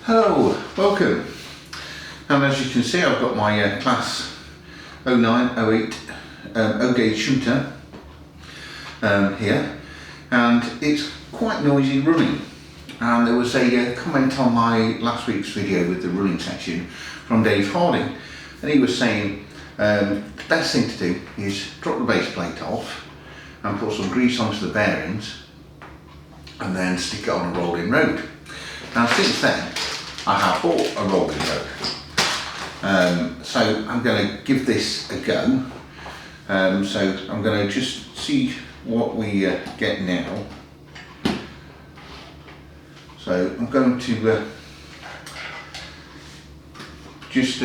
Hello, welcome. And as you can see, I've got my Class 0908 O-gauge shunter here, and it's quite noisy running. And there was a comment on my last week's video with the running section from Dave Harding, and he was saying the best thing to do is drop the base plate off and put some grease onto the bearings and then stick it on a rolling road. Now since then I have bought a rolling road, so I'm going to give this a go. So I'm going to just see what we get now. So I'm going to just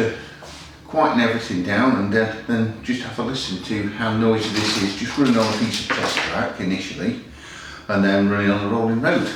quieten everything down and then just have a listen to how noisy this is, just running on a piece of test track initially and then running on the rolling road.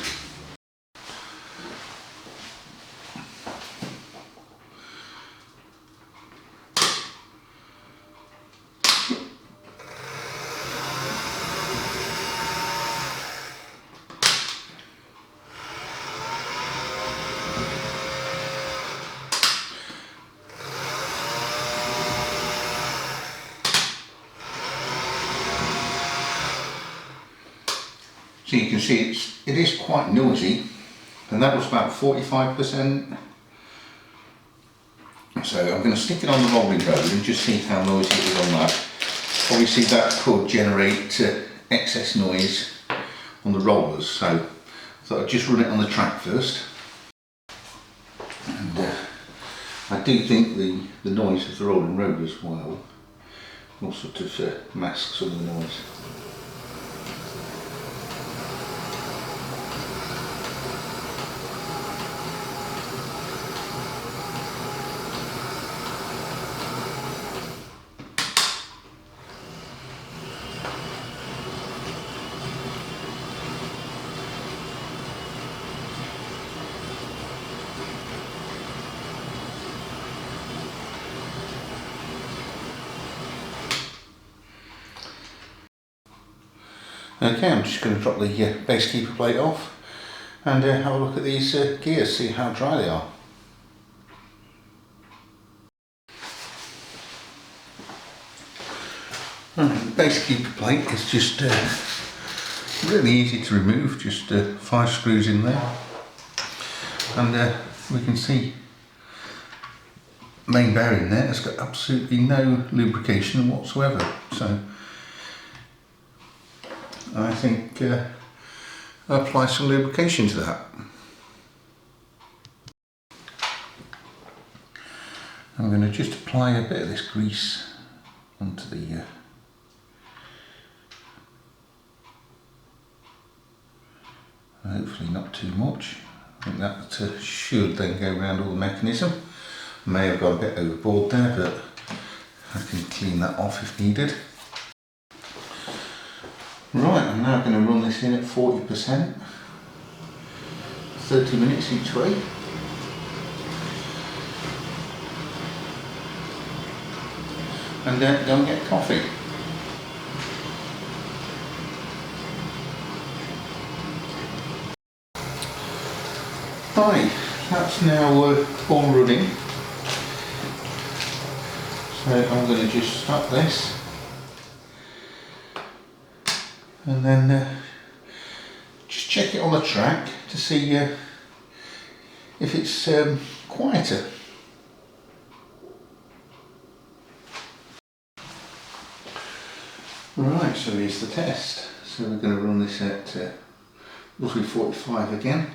So you can see it is quite noisy, and that was about 45%. So I'm going to stick it on the rolling road and just see how noisy it is on that. Obviously that could generate excess noise on the rollers, so I thought I'd just run it on the track first. And I do think the noise of the rolling road as well will sort of mask some of the noise. Okay, I'm just going to drop the base keeper plate off and have a look at these gears, see how dry they are. The base keeper plate is just really easy to remove, just 5 screws in there, and we can see the main bearing there has got absolutely no lubrication whatsoever, so I think I'll apply some lubrication to that. I'm going to just apply a bit of this grease onto the hopefully not too much. I think that should then go around all the mechanism. May have gone a bit overboard there, but I can clean that off if needed. Right, I'm now going to run this in at 40%, 30 minutes each way. And go and get coffee. Right, that's now all running. So I'm going to just stop this. And then just check it on the track to see if it's quieter. Right, so here's the test. So we're going to run this at roughly 45 again.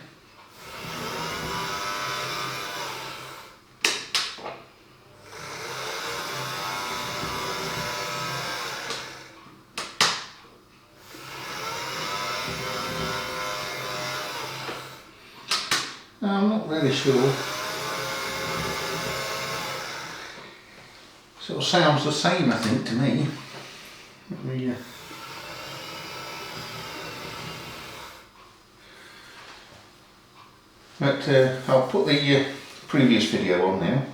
I'm not really sure. Sort of sounds the same, I think, to me. Let me, but I'll put the previous video on now.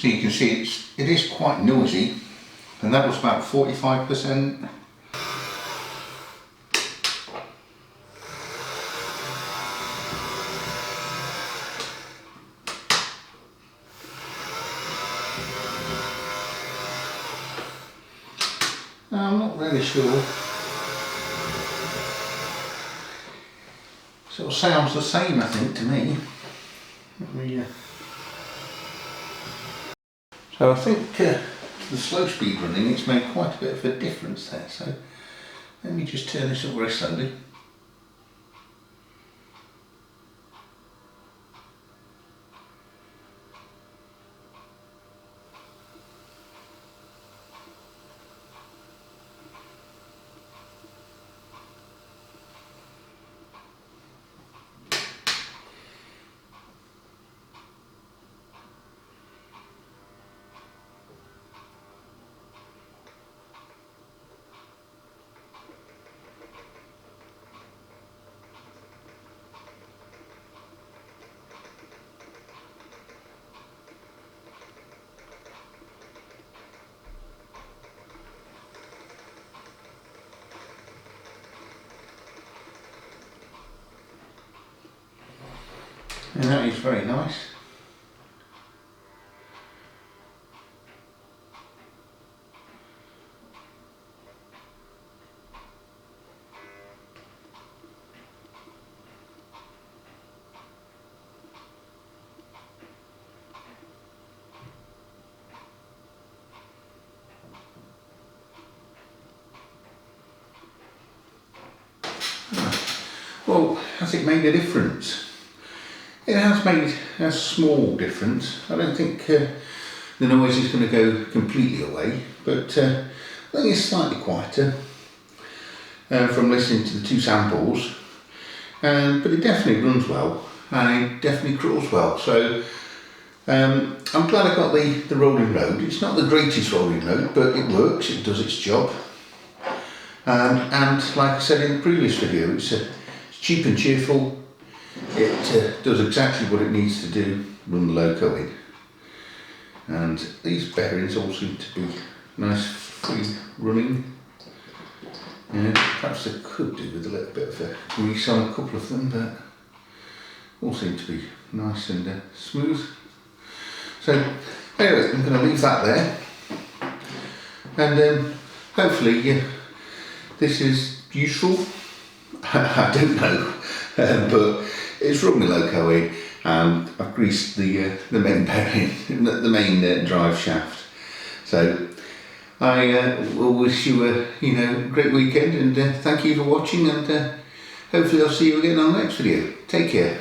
So you can see it is quite noisy, and that was about 45%. I'm not really sure. Sort of sounds the same, I think, to me. So I think the slow speed running, it's made quite a bit of a difference there. So let me just turn this up very slowly. And that is very nice. Well, has it made a difference? It has made a small difference. I don't think the noise is going to go completely away, but I think it's slightly quieter from listening to the two samples. But it definitely runs well, and it definitely crawls well. So I'm glad I got the rolling load. It's not the greatest rolling load, but it works, it does its job. And like I said in the previous video, it's cheap and cheerful. It does exactly what it needs to do, run the loco in. And these bearings all seem to be nice, free running. Perhaps I could do with a little bit of grease on a couple of them, but all seem to be nice and smooth. So anyway, I'm going to leave that there, and hopefully this is useful. I don't know, but it's run my loco in, and I've greased the main bearing, the main drive shaft. So I will wish you a great weekend, and thank you for watching, and hopefully I'll see you again on the next video. Take care.